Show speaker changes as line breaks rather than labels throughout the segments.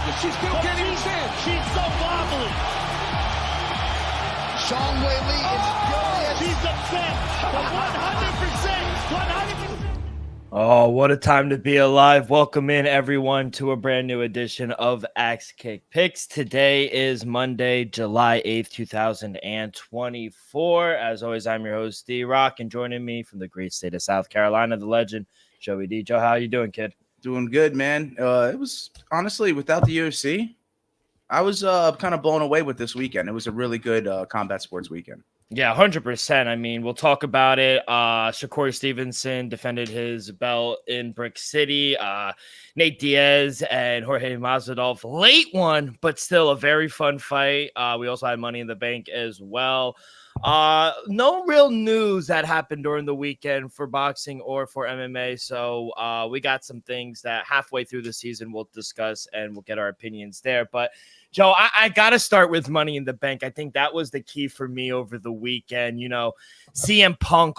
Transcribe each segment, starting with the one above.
She still can't even stand.
She's so wobbly.
Zhang Weili is furious.
She's upset. But 100%. 100%.
Oh, what a time to be alive. Welcome in, everyone, to a brand new edition of Axe Kick Picks. Today is Monday, July 8th, 2024. As always, I'm your host, D-Rock, and joining me from the great state of South Carolina, the legend, Joey D. Joe, how you doing, kid?
Doing good, man. It was honestly, without the UFC, I was kind of blown away with this weekend. It was a really good combat sports weekend.
Yeah, 100%. I mean, we'll talk about it. Shakur Stevenson defended his belt in Brick City. Nate Diaz and Jorge Masvidal, late one, but still a very fun fight. We also had Money in the Bank as well. No real news that happened during the weekend for boxing or for MMA. So we got some things that halfway through the season we'll discuss and we'll get our opinions there. But Joe, I got to start with Money in the Bank. I think that was the key for me over the weekend. You know, CM Punk,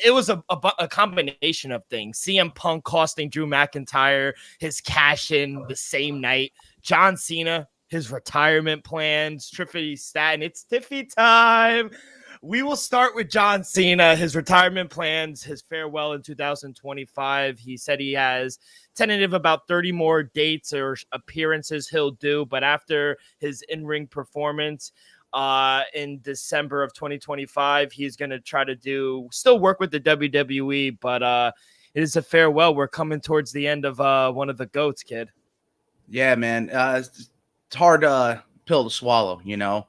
it was a combination of things. CM Punk costing Drew McIntyre his cash in the same night. John Cena, his retirement plans, Triffy Staten. It's Tiffy time. We will start with John Cena, his retirement plans, his farewell in 2025. He said he has tentative about 30 more dates or appearances he'll do, but after his in-ring performance in December of 2025, he's going to try to still work with the WWE, but it is a farewell. We're coming towards the end of one of the GOATs, kid.
Yeah, man. It's hard pill to swallow, you know.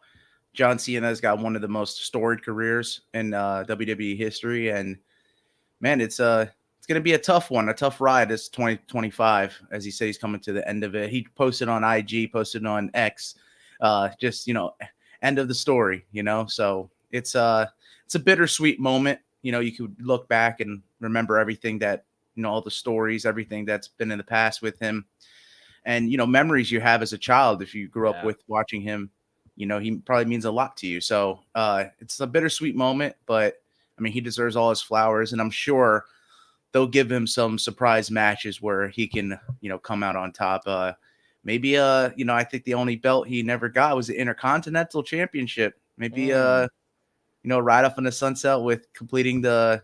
John Cena's got one of the most storied careers in WWE history, and man, it's going to be a tough one, a tough ride. This 2025, as he says, he's coming to the end of it. He posted on IG, posted on X, just end of the story, So it's a bittersweet moment. You could look back and remember everything that all the stories, everything that's been in the past with him, and memories you have as a child if you grew up with watching him. He probably means a lot to you. So it's a bittersweet moment, but I mean, he deserves all his flowers, and I'm sure they'll give him some surprise matches where he can, come out on top. Maybe, I think the only belt he never got was the Intercontinental Championship. Maybe, ride off in the sunset with completing the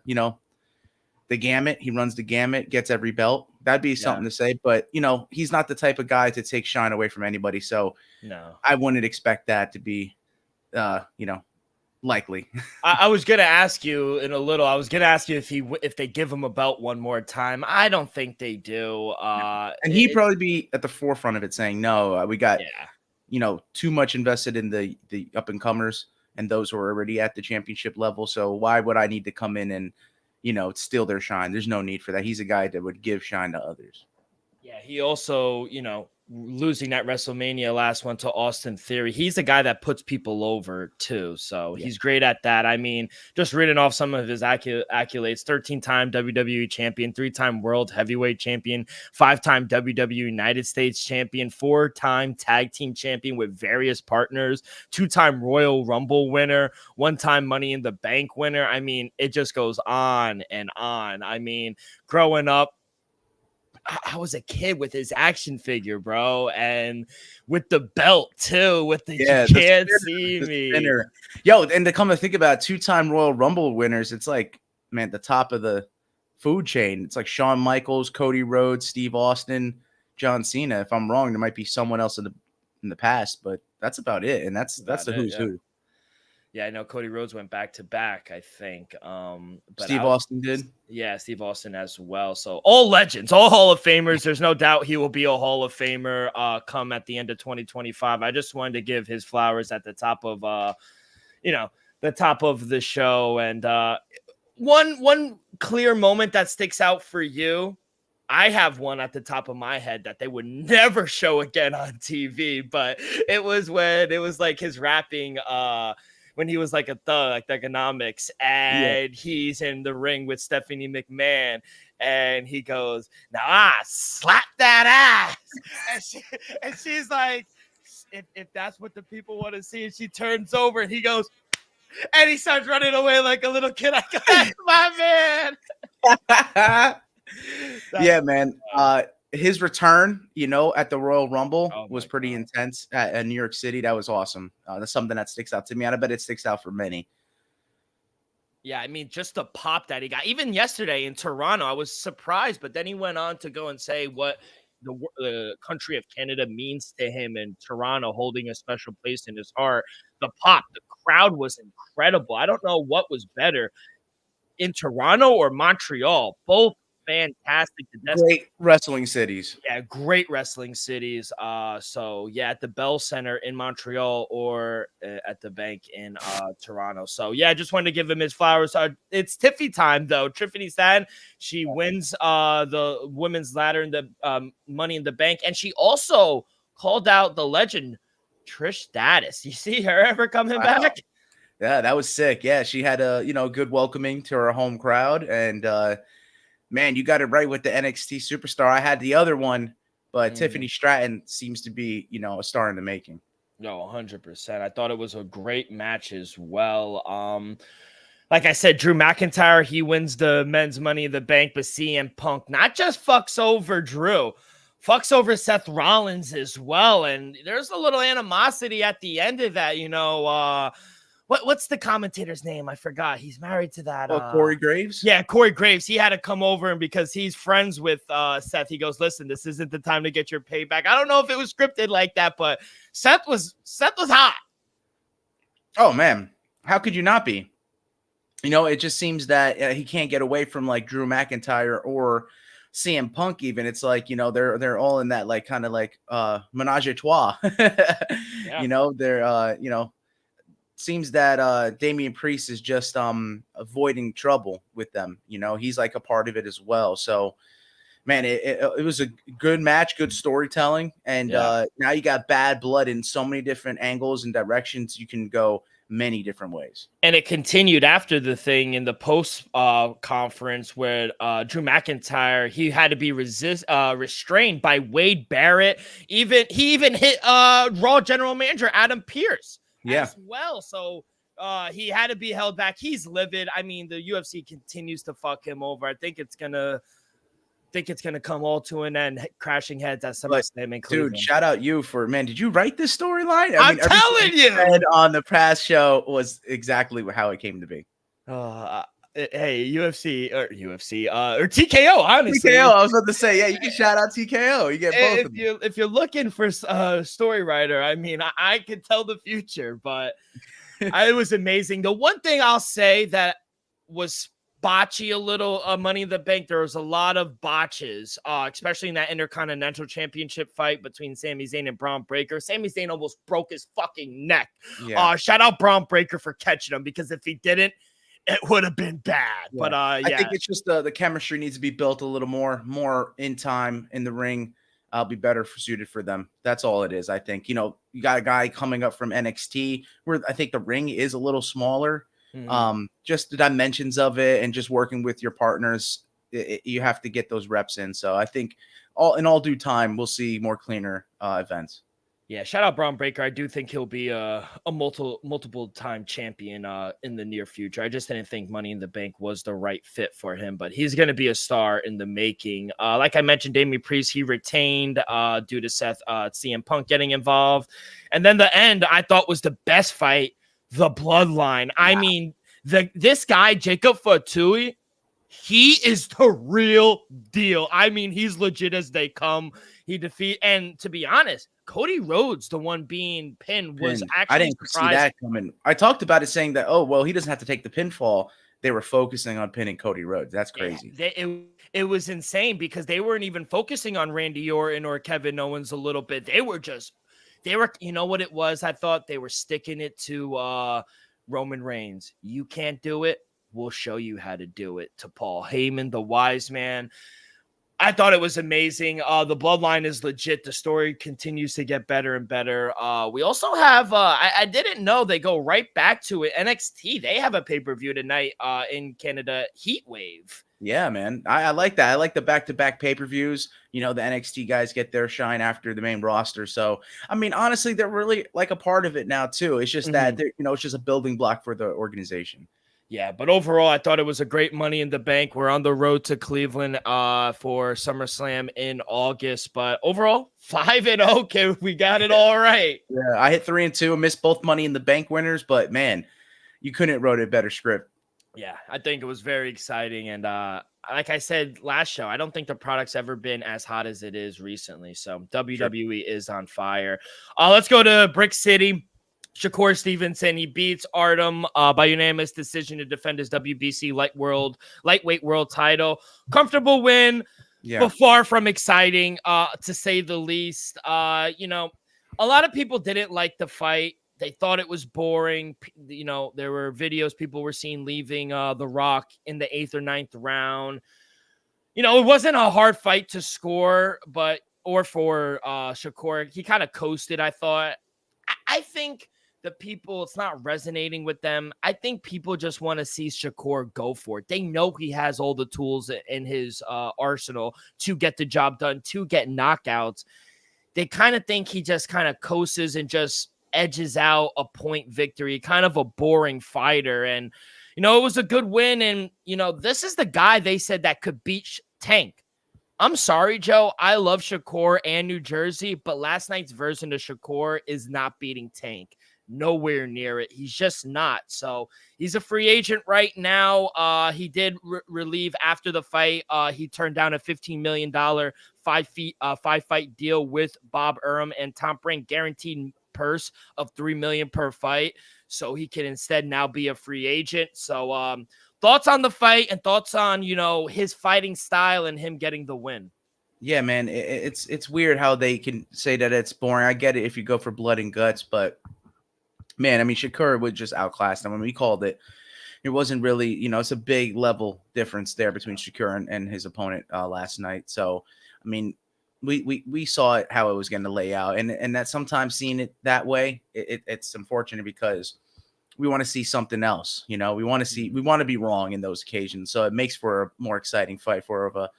gamut. He runs the gamut, gets every belt. That'd be something to say, but he's not the type of guy to take shine away from anybody. So
no,
I wouldn't expect that to be, likely.
I was going to ask you in a little, if they give him a belt one more time. I don't think they do.
And he'd probably be at the forefront of it saying, no, we got, too much invested in the up and comers and those who are already at the championship level. So why would I need to come in and, steal their shine? There's no need for that. He's a guy that would give shine to others. Yeah,
he also, losing that WrestleMania last one to Austin Theory, he's a guy that puts people over too. So he's great at that. I mean, just reading off some of his accolades: 13-time WWE champion, 3-time world heavyweight champion, 5-time WWE United States champion, 4-time tag team champion with various partners, 2-time Royal Rumble winner, 1-time Money in the Bank winner. I mean, it just goes on and on. I mean, growing up, I was a kid with his action figure, bro, and with the belt too. With the you can't see me,
spinner. Yo, and to come to think about 2-time Royal Rumble winners, it's like, man, the top of the food chain. It's like Shawn Michaels, Cody Rhodes, Steve Austin, John Cena. If I'm wrong, there might be someone else in the past, but that's about it. And that's the who's who.
Yeah, I know Cody Rhodes went back to back, I think. But
Steve Austin did?
Yeah, Steve Austin as well. So all legends, all Hall of Famers. There's no doubt he will be a Hall of Famer come at the end of 2025. I just wanted to give his flowers at the top of, the top of the show. And one clear moment that sticks out for you, I have one at the top of my head that they would never show again on TV, but it was when it was like his rapping when he was like a thug, like Thugonomics, and he's in the ring with Stephanie McMahon, and he goes, "Now I slap that ass," and she's like, "If that's what the people want to see," and she turns over, and he goes, and he starts running away like a little kid. I go, "That's my man."
Yeah, man. his return, at the Royal Rumble
Oh
was
my
pretty
God.
intense at New York City. That was awesome. That's something that sticks out to me, and I bet it sticks out for many.
Yeah, I mean, just the pop that he got. Even yesterday in Toronto, I was surprised, but then he went on to go and say what the country of Canada means to him, and Toronto holding a special place in his heart. The pop, the crowd was incredible. I don't know what was better in Toronto or Montreal. Both fantastic.
Great wrestling cities.
Yeah, great wrestling cities. So yeah, at the Bell Center in Montreal or at the Bank in Toronto. So yeah, I just wanted to give him his flowers. It's Tiffy time though. Tiffany Stratton, she wins the women's ladder in the Money in the Bank, and she also called out the legend Trish Stratus. You see her ever coming back?
Yeah, that was sick. Yeah, she had a good welcoming to her home crowd, and man, you got it right with the NXT superstar. I had the other one, but Tiffany Stratton seems to be, a star in the making.
No, 100%. I thought it was a great match as well. Like I said, Drew McIntyre, he wins the men's Money in the Bank, but CM Punk not just fucks over Drew, fucks over Seth Rollins as well. And there's a little animosity at the end of that, what's the commentator's name? I forgot. He's married to that.
Corey Graves?
Yeah, Corey Graves. He had to come over, and because he's friends with Seth, he goes, listen, this isn't the time to get your payback. I don't know if it was scripted like that, but Seth was hot.
Oh, man. How could you not be? It just seems that he can't get away from like Drew McIntyre or CM Punk even. It's like, they're all in that like kind of like menage a trois.
Yeah.
They're seems that Damian Priest is just avoiding trouble with them. He's like a part of it as well. So man, it was a good match, good storytelling, and now you got bad blood in so many different angles and directions. You can go many different ways. And
it continued after the thing in the post conference where Drew McIntyre, he had to be restrained by Wade Barrett. He even hit Raw general manager Adam Pearce as well. So he had to be held back. He's livid. I mean, the UFC continues to fuck him over. I think it's gonna come all to an end, crashing heads at SummerSlam in Cleveland.
Dude, shout out you for, man, did you write this storyline?
I'm telling you.
Said on the past show was exactly how it came to be.
Hey, UFC or TKO, honestly.
TKO, I was about to say, yeah, you can shout out TKO. You get both of them.
If you're looking for a story writer, I mean, I could tell the future, but it was amazing. The one thing I'll say that was botchy a little Money in the Bank, there was a lot of botches, especially in that Intercontinental Championship fight between Sami Zayn and Braun Breaker. Sami Zayn almost broke his fucking neck. Shout out Braun Breaker for catching him, because if he didn't, it would have been bad. But I think
it's just the chemistry needs to be built a little more in time in the ring. I'll be better suited for them. That's all it is. I think, you got a guy coming up from NXT where I think the ring is a little smaller. Just the dimensions of it, and just working with your partners, you have to get those reps in. So I think in all due time, we'll see more cleaner events.
Yeah, shout out Braun Breaker. I do think he'll be a multiple time champion in the near future. I just didn't think Money in the Bank was the right fit for him, but he's going to be a star in the making. Like I mentioned, Damian Priest, he retained due to CM Punk getting involved. And then the end, I thought, was the best fight, the Bloodline. Wow. I mean, this guy, Jacob Fatui, he is the real deal. I mean, he's legit as they come. And to be honest, Cody Rhodes, the one being pinned, was actually,
I didn't see that coming. I talked about it saying that, oh, well, he doesn't have to take the pinfall. They were focusing on pinning Cody Rhodes. That's crazy.
Yeah, it was insane, because they weren't even focusing on Randy Orton or Kevin Owens a little bit. They were, you know what it was? I thought they were sticking it to Roman Reigns. You can't do it. We'll show you how to do it. To Paul Heyman, the wise man. I thought it was amazing. The Bloodline is legit. The story continues to get better and better. We also have, I didn't know, they go right back to it. NXT, they have a pay-per-view tonight in Canada, Heat Wave.
Yeah, man. I like that. I like the back-to-back pay-per-views. The NXT guys get their shine after the main roster. So, I mean, honestly, they're really like a part of it now, too. It's just that, it's just a building block for the organization.
Yeah, but overall, I thought it was a great Money in the Bank. We're on the road to Cleveland for SummerSlam in August, but overall, 5-0. Okay, we got it all right.
Yeah, I hit 3-2, missed both Money in the Bank winners, but man, you couldn't have wrote a better script.
Yeah, I think it was very exciting. And like I said last show, I don't think the product's ever been as hot as it is recently. So WWE is on fire. Let's go to Brick City. Shakur Stevenson, he beats Artem by unanimous decision to defend his WBC lightweight world title. Comfortable win, but far from exciting, to say the least. You know, a lot of people didn't like the fight. They thought it was boring. You know, there were videos people were seen leaving The Rock in the 8th or 9th round. You know, it wasn't a hard fight to score, or for Shakur. He kind of coasted, I thought. I think the people, it's not resonating with them. I think people just want to see Shakur go for it. They know he has all the tools in his arsenal to get the job done, to get knockouts. They kind of think he just kind of coasts and just edges out a point victory, kind of a boring fighter. And, you know, it was a good win. And, you know, this is the guy they said that could beat Tank. I'm sorry, Joe. I love Shakur and New Jersey, but last night's version of Shakur is not beating Tank. Nowhere near it. He's just not. So he's a free agent right now. He did relieve after the fight. He turned down a $15 million five-fight deal with Bob Arum and Tom Brink, guaranteed purse of $3 million per fight. So he can instead now be a free agent. So thoughts on the fight and thoughts on, you know, his fighting style and him getting the win.
Yeah, man, it's weird how they can say that it's boring. I get it if you go for blood and guts, but man, I mean, Shakur would just outclass them. When we called it, it wasn't really, you know, it's a big level difference there between Shakur and his opponent last night. So, I mean, we saw it how it was going to lay out, and that sometimes seeing it that way, it's unfortunate because we want to see something else. You know, we want to be wrong in those occasions. So it makes for a more exciting fight, for a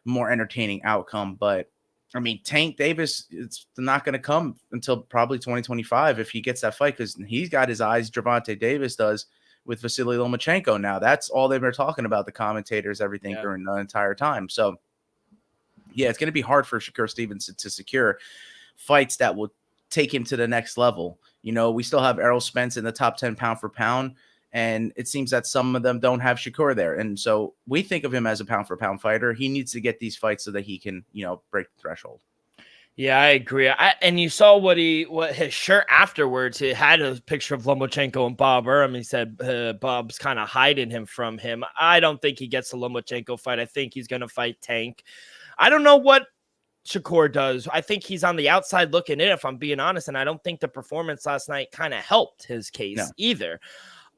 more entertaining outcome. But I mean, Tank Davis, it's not going to come until probably 2025 if he gets that fight, because he's got his eyes, Gervonta Davis does, with Vasily Lomachenko now. That's all they've been talking about, the commentators, everything during the entire time. So, yeah, it's going to be hard for Shakur Stevenson to secure fights that will take him to the next level. You know, we still have Errol Spence in the top 10 pound for pound, and it seems that some of them don't have Shakur there. And so we think of him as a pound for pound fighter. He needs to get these fights so that he can, you know, break the threshold.
Yeah, I agree. And you saw what his shirt afterwards. It had a picture of Lomachenko and Bob Arum. He said Bob's kind of hiding him from him. I don't think he gets the Lomachenko fight. I think he's going to fight Tank. I don't know what Shakur does. I think he's on the outside looking in, if I'm being honest, and I don't think the performance last night kind of helped his case either.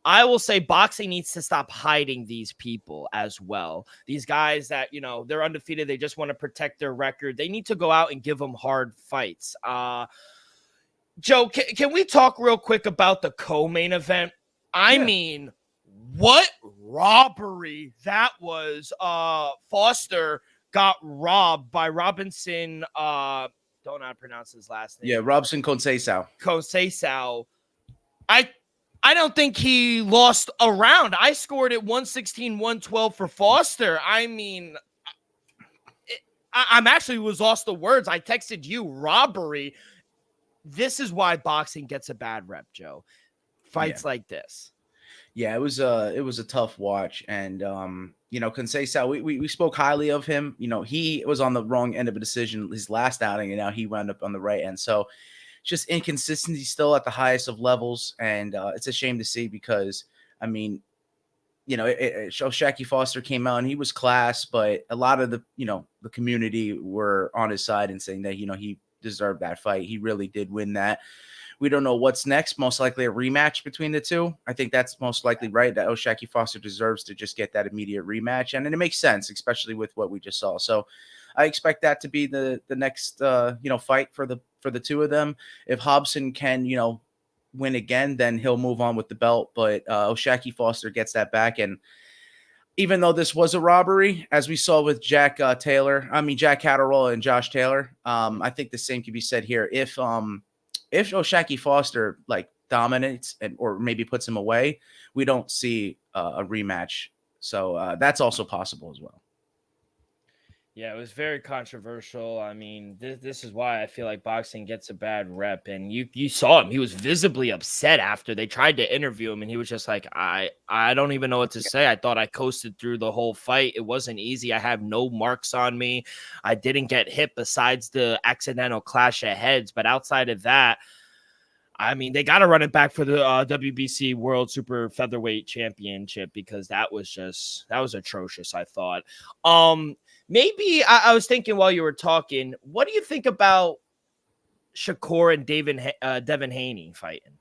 I will say boxing needs to stop hiding these people as well. These guys that, you know, they're undefeated. They just want to protect their record. They need to go out and give them hard fights. Joe, can we talk real quick about the co-main event? I mean, what robbery that was. Foster got robbed by Robinson. Don't know how to pronounce his last name.
Yeah, Robson Conceição.
I don't think he lost a round. I scored it 116-112 for Foster. I mean, I'm actually was lost the words. I texted you robbery. This is why boxing gets a bad rep, Joe. Fights like this.
Yeah, it was a tough watch. And you know, Conceição, we spoke highly of him. You know, he was on the wrong end of a decision his last outing, and now he wound up on the right end. So just inconsistency still at the highest of levels. And it's a shame to see because, I mean, you know, O'Shaquie Foster came out and he was class, but a lot of the, you know, the community were on his side and saying that, you know, he deserved that fight. He really did win that. We don't know what's next. Most likely a rematch between the two. I think that's most likely right, that O'Shaquie Foster deserves to just get that immediate rematch. And it makes sense, especially with what we just saw. So I expect that to be the next, you know, fight for the two of them. If Hobson can, you know, win again, then he'll move on with the belt. But O'Shaquie Foster gets that back. And even though this was a robbery, as we saw with Jack Catterall and Josh Taylor, I think the same could be said here. If O'Shaquie Foster like dominates or maybe puts him away, we don't see a rematch. So that's also possible as well.
Yeah, it was very controversial. I mean, this is why I feel like boxing gets a bad rep. And you saw him; he was visibly upset after they tried to interview him, and he was just like, "I don't even know what to say. I thought I coasted through the whole fight. It wasn't easy. I have no marks on me. I didn't get hit besides the accidental clash of heads. But outside of that, I mean, they got to run it back for the WBC World Super Featherweight Championship because that was atrocious. I thought." Maybe I was thinking while you were talking, what do you think about Shakur and Devin Haney fighting?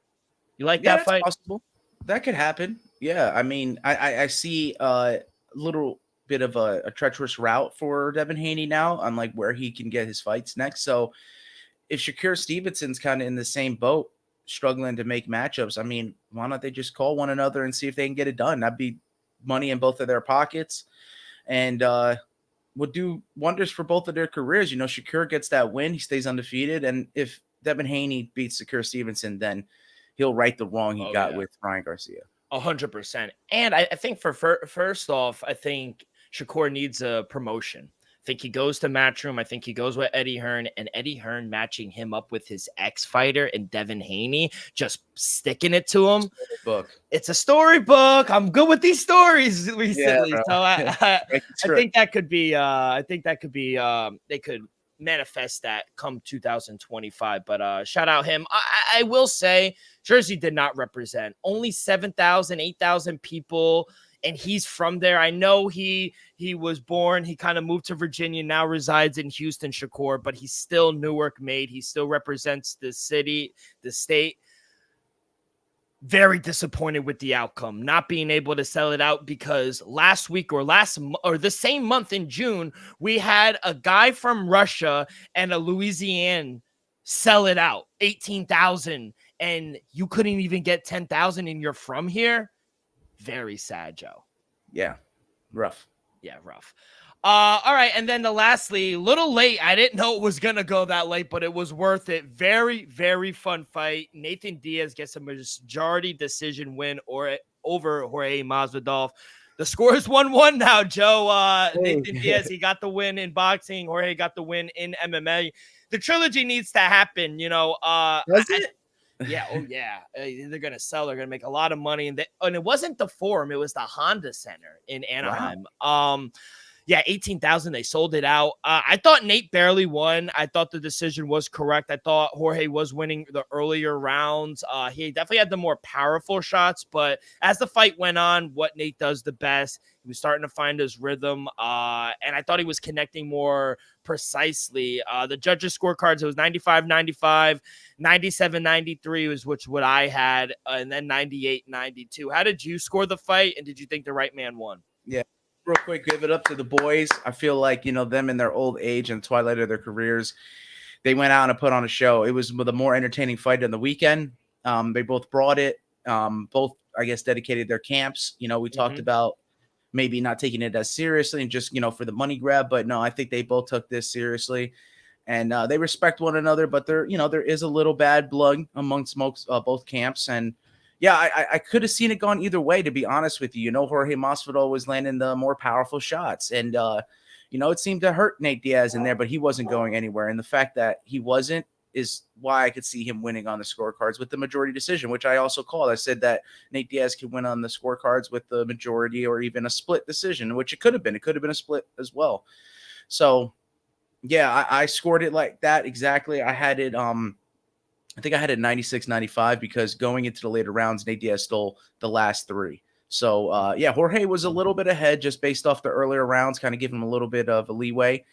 You like that fight?
Possible. That could happen. Yeah, I mean, I see a little bit of a treacherous route for Devin Haney now on like where he can get his fights next. So if Shakur Stevenson's kind of in the same boat, struggling to make matchups, I mean, why not they just call one another and see if they can get it done? That'd be money in both of their pockets. And would do wonders for both of their careers. You know, Shakur gets that win, he stays undefeated, and if Devin Haney beats Shakur Stevenson, then he'll right the wrong he got with Ryan Garcia.
100%. And I think first off, I think Shakur needs a promotion. I think he goes to Matchroom. I think he goes with Eddie Hearn, and Eddie Hearn matching him up with his ex-fighter and Devin Haney, just sticking it to him. It's a storybook. I'm good with these stories recently. Yeah, so I think that could be they could manifest that come 2025. But shout out him. I will say Jersey did not represent. Only 7,000, 8,000 people. And he's from there. I know he was born. He kind of moved to Virginia, now resides in Houston, Shakur, but he's still Newark made. He still represents the city, the state. Very disappointed with the outcome, not being able to sell it out because last week or the same month in June, we had a guy from Russia and a Louisiana sell it out, 18,000, and you couldn't even get 10,000 and you're from here. Very sad, Joe.
Yeah, rough.
Yeah, rough. All right, and then lastly, little late. I didn't know it was gonna go that late, but it was worth it. Very, very fun fight. Nathan Diaz gets a majority decision win over Jorge Masvidal. The score is 1-1 now, Joe. Nathan Diaz, he got the win in boxing. Jorge got the win in MMA. The trilogy needs to happen, you know.
Does it?
Yeah. Oh, yeah. They're going to sell. They're going to make a lot of money. And it wasn't the Forum. It was the Honda Center in Anaheim. Wow. Yeah, 18,000. They sold it out. I thought Nate barely won. I thought the decision was correct. I thought Jorge was winning the earlier rounds. He definitely had the more powerful shots. But as the fight went on, what Nate does the best, he was starting to find his rhythm. And I thought he was connecting more precisely. The judges' scorecards, it was 95-95, 97-93 was what I had, and then 98-92. How did you score the fight, and did you think the right man won?
Yeah. Real quick, give it up to the boys. I feel like, you know, them in their old age and twilight of their careers, they went out and put on a show. It was the more entertaining fight on the weekend. They both brought it. Both, I guess, dedicated their camps. You know, we talked about maybe not taking it as seriously and just, you know, for the money grab. But no, I think they both took this seriously. And they respect one another. But there is a little bad blood amongst both camps. And yeah, I could have seen it gone either way, to be honest with you. You know, Jorge Masvidal was landing the more powerful shots. And, you know, it seemed to hurt Nate Diaz in there, but he wasn't going anywhere. And the fact that he wasn't is why I could see him winning on the scorecards with the majority decision, which I also called. I said that Nate Diaz could win on the scorecards with the majority or even a split decision, which it could have been. It could have been a split as well. So, yeah, I scored it like that exactly. I had it I think I had it 96-95 because going into the later rounds, Nate Diaz stole the last three. So, yeah, Jorge was a little bit ahead just based off the earlier rounds, kind of giving him a little bit of a leeway.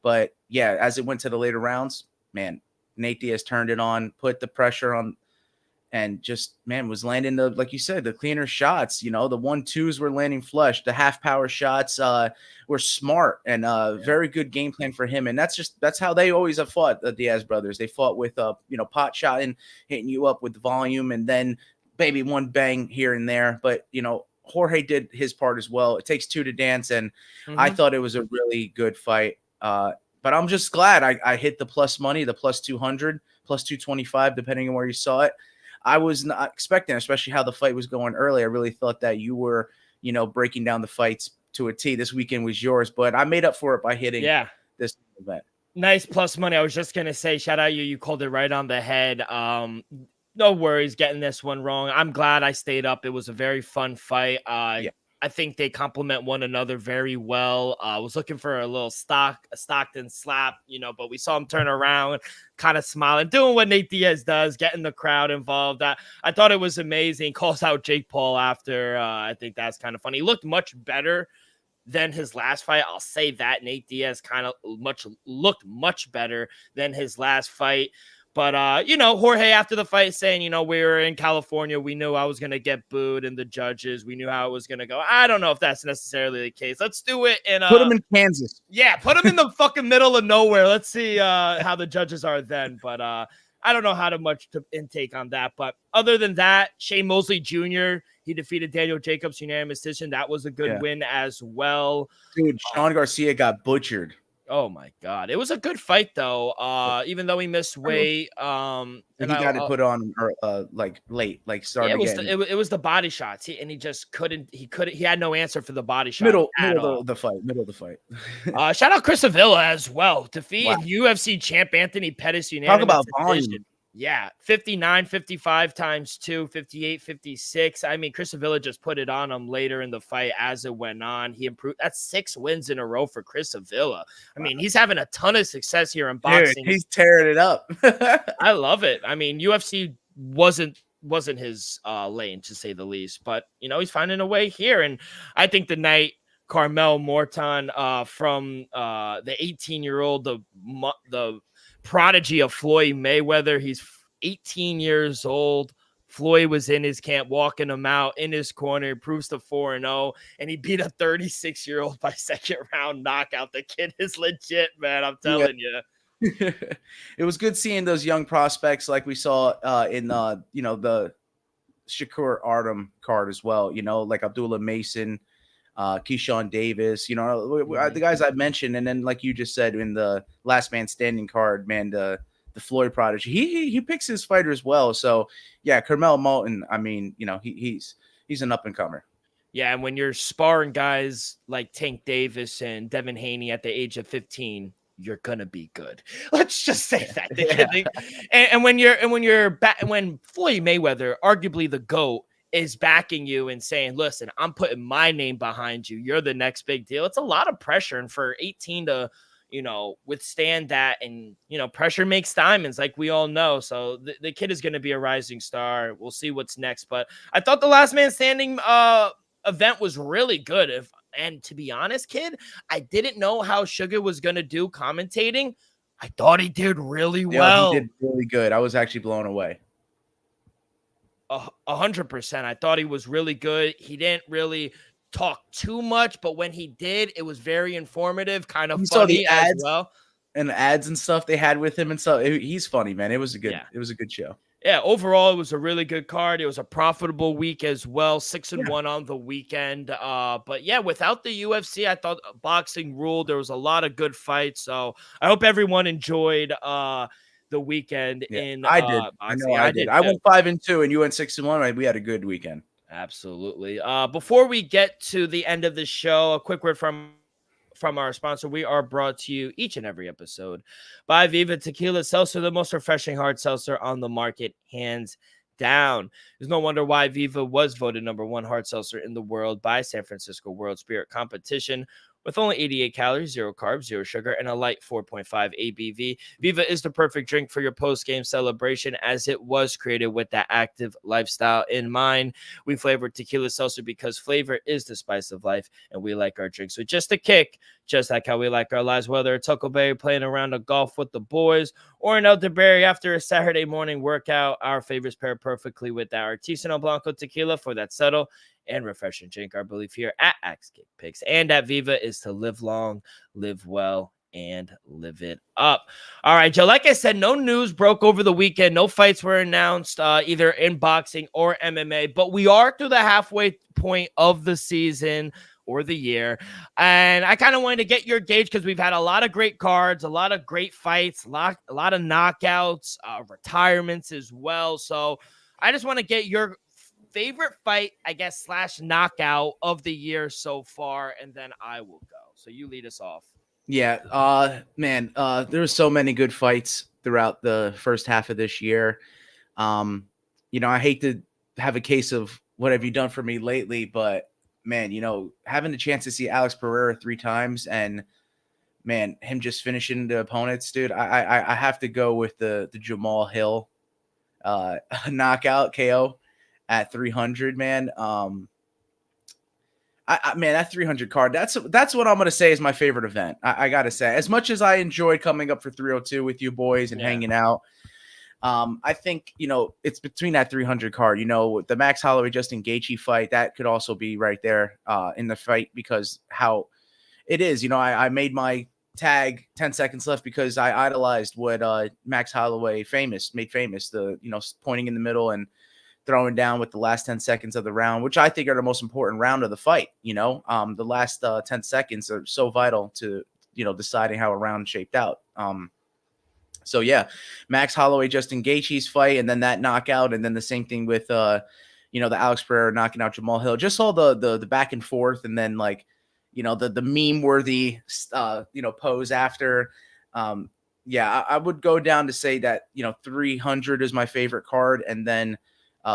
But, yeah, as it went to the later rounds, man, Nate Diaz turned it on, put the pressure on, and just, man, was landing the, like you said, the cleaner shots. You know, the 1-2s were landing flush. The half power shots were smart and very good game plan for him. And that's how they always have fought, the Diaz brothers. They fought with, pot shot and hitting you up with volume and then maybe one bang here and there. But, you know, Jorge did his part as well. It takes two to dance. And I thought it was a really good fight. But I'm just glad I hit the plus money, the plus 200, plus 225, depending on where you saw it. I was not expecting, especially how the fight was going early. I really thought that you were, breaking down the fights to a T. This weekend was yours, but I made up for it by hitting this event.
Nice plus money. I was just going to say, shout out you. You called it right on the head. No worries getting this one wrong. I'm glad I stayed up. It was a very fun fight. I think they complement one another very well. I was looking for a little Stockton slap, but we saw him turn around, kind of smiling, doing what Nate Diaz does, getting the crowd involved. I thought it was amazing. Calls out Jake Paul after. I think that's kind of funny. He looked much better than his last fight. I'll say that. Nate Diaz looked much better than his last fight. But, Jorge after the fight saying, we were in California. We knew I was going to get booed and the judges. We knew how it was going to go. I don't know if that's necessarily the case. Let's do it. And
put him in Kansas.
Yeah, put him in the fucking middle of nowhere. Let's see how the judges are then. But I don't know how much to intake on that. But other than that, Shane Mosley Jr., he defeated Daniel Jacobs unanimous decision. That was a good win as well.
Dude, Sean Garcia got butchered.
Oh my God. It was a good fight though. Even though he missed weight.
And he got to put on late, starting
it was the body shots. He just couldn't, he had no answer for the body shot.
Middle of the fight.
Shout out Chris Avila as well. Defeated UFC champ Anthony Pettis unanimous.
Talk about
decision.
volume.
Yeah, 59, 55 times 2, 58, 56. I mean, Chris Avila just put it on him later in the fight as it went on. He improved. That's 6 wins in a row for Chris Avila. I mean, he's having a ton of success here in boxing.
Dude, he's tearing it up.
I love it. I mean, UFC wasn't his lane, to say the least. But, he's finding a way here. And I think the night Carmel Morton from the 18-year-old, the prodigy of Floyd Mayweather. He's 18 years old. Floyd was in his camp, walking him out in his corner. He proves to 4-0, and he beat a 36-year-old by second round knockout. The kid is legit, man. I'm telling you.
It was good seeing those young prospects like we saw in the Shakur Artem card as well. Like Abdullah Mason, Keyshawn Davis, the guys I mentioned, and then like you just said in the Last Man Standing card, man, the Floyd prodigy, he picks his fighters well. So yeah, Carmel Moulton, I mean, he's an up and comer.
Yeah, and when you're sparring guys like Tank Davis and Devin Haney at the age of 15, you're gonna be good. Let's just say that. And when Floyd Mayweather, arguably the GOAT, is backing you and saying, listen, I'm putting my name behind you. You're the next big deal. It's a lot of pressure. And for 18 to, withstand that, and, pressure makes diamonds, like we all know. So the kid is going to be a rising star. We'll see what's next. But I thought the Last Man Standing event was really good. And to be honest, kid, I didn't know how Sugar was going to do commentating. I thought he did really well.
He did really good. I was actually blown away.
100%. I thought he was really good. He didn't really talk too much, but when he did, it was very informative, kind of funny as well.
And the ads and stuff they had with him and stuff. He's funny, man. It was a good show.
Yeah, overall, it was a really good card. It was a profitable week as well. 6-1 on the weekend. But yeah, without the UFC, I thought boxing ruled. There was a lot of good fights. So I hope everyone enjoyed the weekend.
I did. I know I did. I went 5-2 and you went 6-1. We had a good weekend.
Absolutely. Before we get to the end of the show, a quick word from our sponsor. We are brought to you each and every episode by Viva Tequila Seltzer, the most refreshing hard seltzer on the market, hands down. There's no wonder why Viva was voted #1 hard seltzer in the world by San Francisco World Spirit Competition. With only 88 calories, 0 carbs, 0 sugar, and a light 4.5 ABV, Viva is the perfect drink for your post-game celebration, as it was created with that active lifestyle in mind. We flavored tequila seltzer because flavor is the spice of life, and we like our drinks with just a kick, just like how we like our lives, whether it's Huckleberry playing around a golf with the boys or an elderberry after a Saturday morning workout. Our favorites pair perfectly with our Artisanal Blanco tequila for that subtle and refreshing drink. Our belief here at Axe Kick Picks and at Viva is to live long, live well, and live it up. All right, Joe, like I said, no news broke over the weekend. No fights were announced either in boxing or MMA, but we are through the halfway point of the season or the year. And I kind of wanted to get your gauge because we've had a lot of great cards, a lot of great fights, a lot of knockouts, retirements as well. So I just want to get your favorite fight, I guess, / knockout of the year so far, and then I will go. So you lead us off.
Yeah, man, there's so many good fights throughout the first half of this year. I hate to have a case of what have you done for me lately, but man, having the chance to see Alex Pereira 3 times and man, him just finishing the opponents, dude, I have to go with the Jamal Hill knockout KO at 300, man. Man, that 300 card, that's what I'm gonna say is my favorite event. I gotta say, as much as I enjoyed coming up for 302 with you boys and hanging out, I think it's between that 300 card. The Max Holloway Justin Gaethje fight, that could also be right there in the fight because how it is. I made my tag 10 seconds left because I idolized what Max Holloway made famous, the pointing in the middle and throwing down with the last 10 seconds of the round, which I think are the most important round of the fight. The last 10 seconds are so vital to, deciding how a round shaped out. So yeah, Max Holloway, Justin Gaethje's fight, and then that knockout. And then the same thing with, the Alex Pereira knocking out Jamal Hill, just all the back and forth. And then the meme worthy, pose after, I would go down to say that, 300 is my favorite card. And then,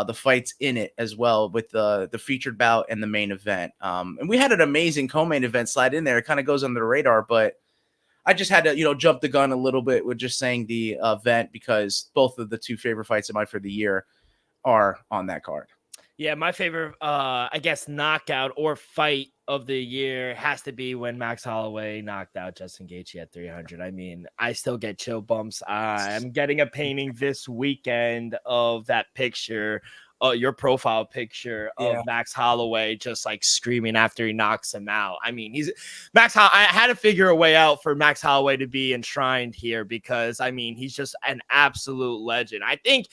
the fights in it as well with the featured bout and the main event. And we had an amazing co-main event slide in there. It kind of goes under the radar, but I just had to, jump the gun a little bit with just saying the event because both of the 2 favorite fights of mine for the year are on that card.
Yeah, my favorite, I guess, knockout or fight of the year has to be when Max Holloway knocked out Justin Gaethje at 300. I mean, I still get chill bumps. I'm getting a painting this weekend of that picture, your profile picture of Max Holloway just like screaming after he knocks him out. I mean, I had to figure a way out for Max Holloway to be enshrined here because, I mean, he's just an absolute legend. I think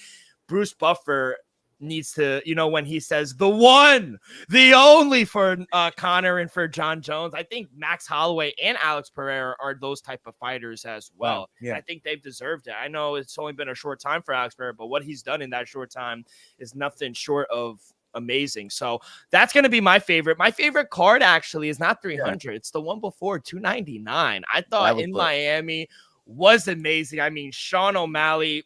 Bruce Buffer needs to, when he says the one, the only for Conor and for John Jones, I think Max Holloway and Alex Pereira are those type of fighters as well. Wow. Yeah. I think they've deserved it. I know it's only been a short time for Alex Pereira, but what he's done in that short time is nothing short of amazing. So that's going to be my favorite. My favorite card actually is not 300. It's the one before 299. I thought in Miami was amazing. I mean, Sean O'Malley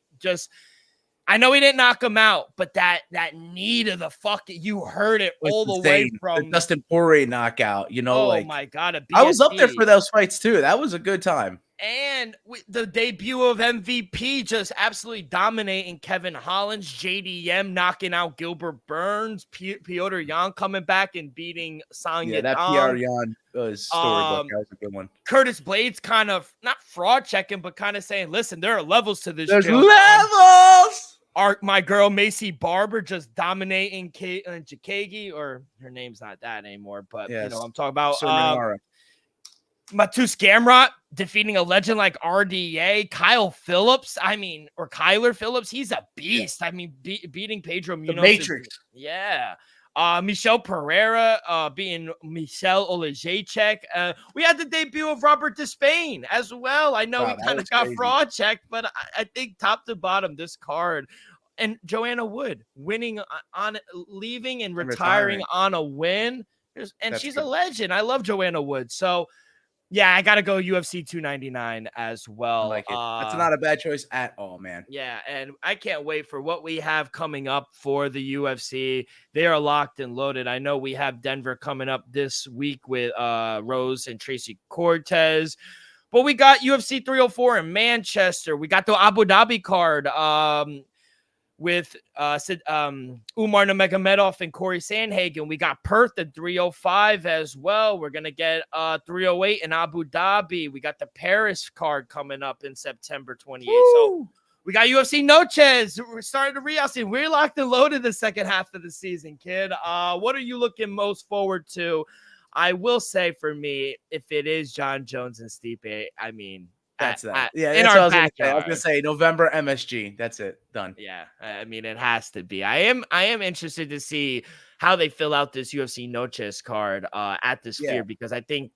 I know he didn't knock him out, but that knee to the you heard it all the way from
the Dustin Poirier knockout.
My God,
I was up there for those fights too. That was a good time.
And the debut of MVP just absolutely dominating Kevin Holland, JDM knocking out Gilbert Burns, Piotr Jan coming back and beating Sang Yadong.
That Piotr Jan storybook, that was a good one.
Curtis Blades kind of not fraud checking, but kind of saying, listen, there are levels to this.
There's levels!
My girl Macy Barber just dominating Jakagi, or her name's not that anymore, but I'm talking about Matus Gamrot defeating a legend like RDA, Kyler Phillips. He's a beast. Yeah. I mean, beating Pedro Munoz.
The Matrix.
Michelle Pereira being Michelle Olejniczak. We had the debut of Robert Despain as well. I know he kind of got fraud checked, but I think top to bottom, this card. And Joanna Wood winning on leaving and retiring on a win. And she's a legend. I love Joanna Wood. So, yeah, I got to go UFC 299 as well.
I like it. That's not a bad choice at all, man.
Yeah, and I can't wait for what we have coming up for the UFC. They are locked and loaded. I know we have Denver coming up this week with Rose and Tracy Cortez. But we got UFC 304 in Manchester. We got the Abu Dhabi card with Umar Nurmagomedov and Corey Sandhagen. We got Perth at 305 as well. We're going to get 308 in Abu Dhabi. We got the Paris card coming up in September 28th. So we got UFC Noches. We're starting to re-austin. We're locked and loaded the second half of the season, kid. What are you looking most forward to? I will say for me, if it is John Jones and Stipe, I mean,
that's that.
In our backyard.
I was gonna say November MSG. That's it. Done.
Yeah, I mean it has to be. I am interested to see how they fill out this UFC Noches card at the Sphere because I think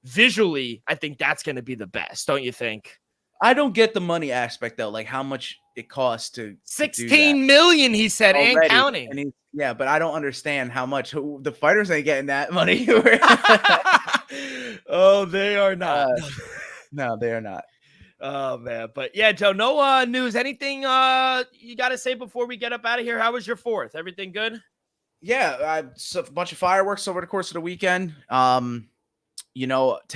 visually, I think that's gonna be the best. Don't you think?
I don't get the money aspect though. Like how much it costs to do that
16 million, he said, and
already.
counting.
And yeah, but I don't understand how much the fighters ain't getting that money.
Oh, they are not.
No, they are not.
Oh man, but yeah, Joe, no news. Anything you got to say before we get up out of here? How was your 4th? Everything good?
Yeah, a bunch of fireworks over the course of the weekend. 10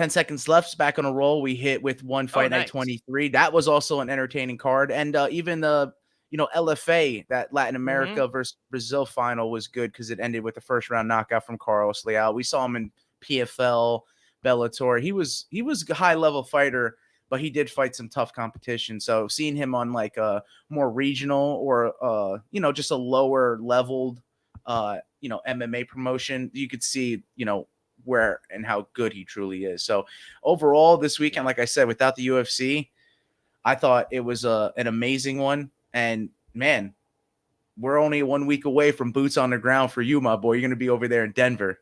seconds left, back on a roll. We hit with one Fight Night 23. That was also an entertaining card, and even the LFA, that Latin America versus Brazil final, was good because it ended with the first round knockout from Carlos Leal. We saw him in PFL, Bellator. He was a high level fighter, but he did fight some tough competition. So seeing him on like a more regional or just a lower leveled MMA promotion, you could see where and how good he truly is. So overall this weekend, like I said, without the UFC, I thought it was an amazing one. And man, we're only 1 week away from boots on the ground for you, my boy. You're going to be over there in Denver.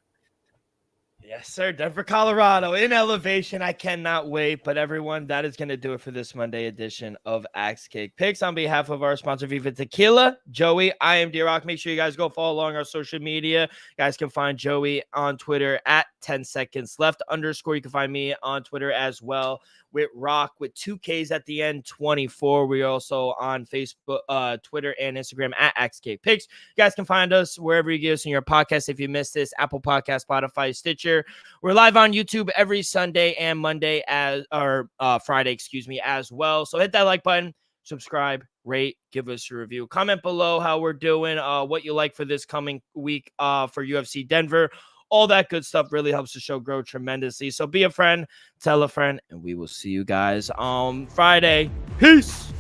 Yes, sir. Denver, Colorado in elevation. I cannot wait. But everyone, that is going to do it for this Monday edition of Axe Kick Picks. On behalf of our sponsor, Viva Tequila, Joey, I am D-Rock. Make sure you guys go follow along our social media. You guys can find Joey on Twitter at 10 seconds left _ You can find me on Twitter as well with Rock with 2 Ks at the end, 24. We're also on Facebook, Twitter, and Instagram at Axe Kick Picks. You guys can find us wherever you get us in your podcast. If you missed this, Apple Podcast, Spotify, Stitcher. We're live on YouTube every Sunday and Monday Friday, as well. So hit that like button, subscribe, rate, give us a review, comment below how we're doing, what you like for this coming week for UFC Denver. All that good stuff really helps the show grow tremendously. So be a friend, tell a friend, and we will see you guys on Friday. Peace.